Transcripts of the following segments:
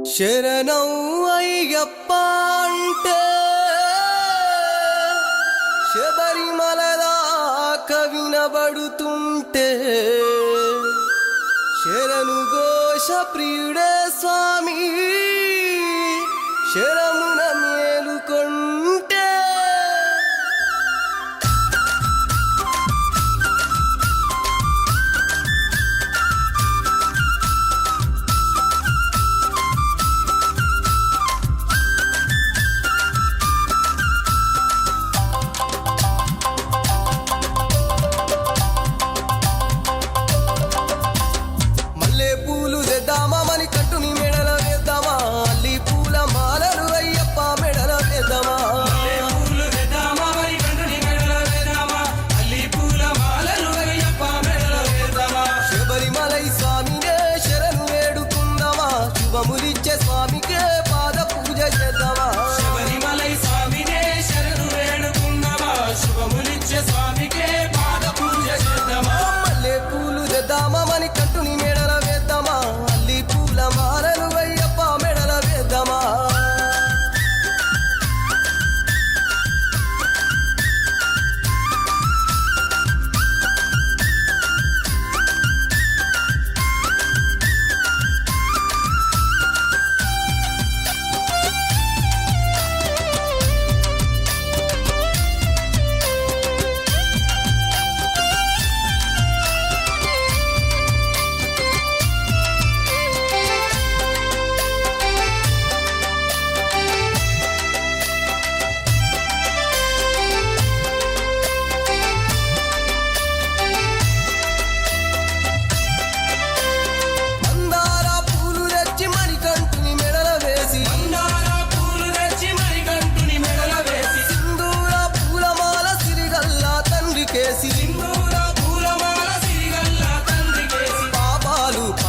శరణం అయ్యప్ప అంటే శబరిమల దాకా వినబడుతుంటే శరణు ఘోష ప్రియుడే స్వామి శరమున మేలుకొంటే శుభములిచ్చే స్వామికే పాద పూజ చేద్దామా శబరిమలై స్వామినే శరణు వేడుకుందామా శుభములిచ్చే స్వామికే పాద పూజ చేద్దామా మల్లె పూలు తెద్దామా మని కంటుని మెడల వేద్దామా అల్లి పూల మాలలు అయ్యప్ప మెడల వేద్దామా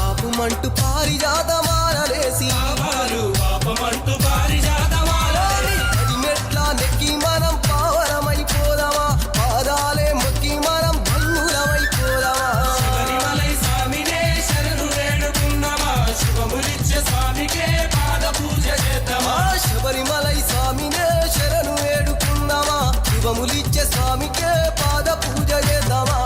పాపమంటూ పారిజాతమాలలేసి అది మెట్ల నెక్కి మనం పావనమైపోదామా పాదాలే మొక్కి మనం ధన్యులమైపోదామా శబరిమలై స్వామినే శరణు వేడుకుందామా శుభములిచ్చే స్వామికే పాద పూజ చేద్దామా శబరిమలై స్వామినే శరణు వేడుకుందామా శుభములిచ్చే స్వామికే పాద పూజ చేద్దామా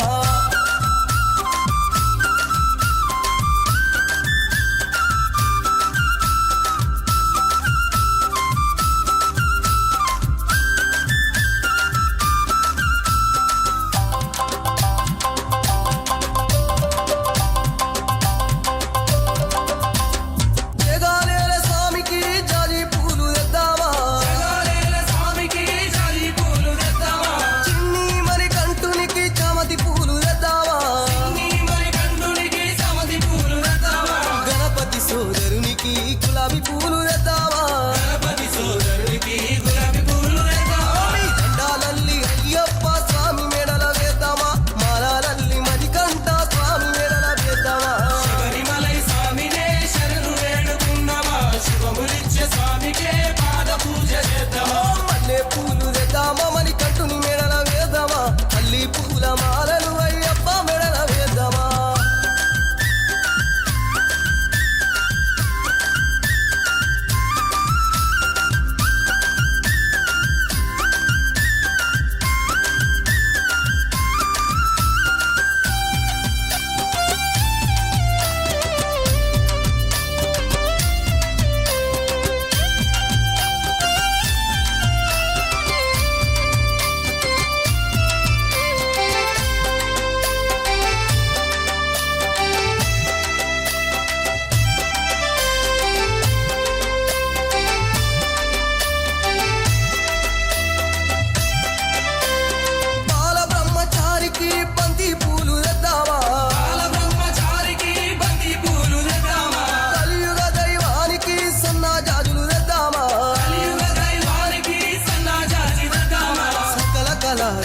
గులాబీ పూలు తెద్దామా గణపతి సోదరునికి గులాబీ పూలు తెద్దామా దండాలల్లి అయ్యప్ప స్వామి మెడల వేద్దామా మాలాలల్లి మణికంఠ స్వామి మెడల వేద్దామా శబరిమలై స్వామినే శరణు వేడుకుందామా శుభములిచ్చే స్వామికే పాద పూజ చేద్దామా మల్లె పూలు తెద్దామా మణికంఠుని మెడల వేద్దామా అల్లి పూల మాలలు అయ్యప్ప మెడల వేద్దామా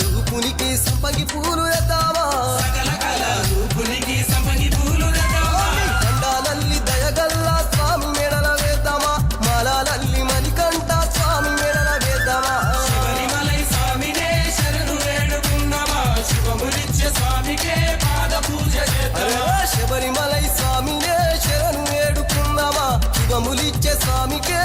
రూపునికి సంపంగి పూలు తెద్దామా దండాలల్లి దయగల్లా స్వామి మెడల వేద్దామా మాలాలల్లి మణికంఠ స్వామి మెడల వేద్దామా శబరిమలై స్వామినే శరణు వేడుకుందామా శుభములిచ్చే స్వామికే పాద పూజ చేద్దామా శబరిమలై స్వామినే శరణు వేడుకుందామా శుభములిచ్చే స్వామికే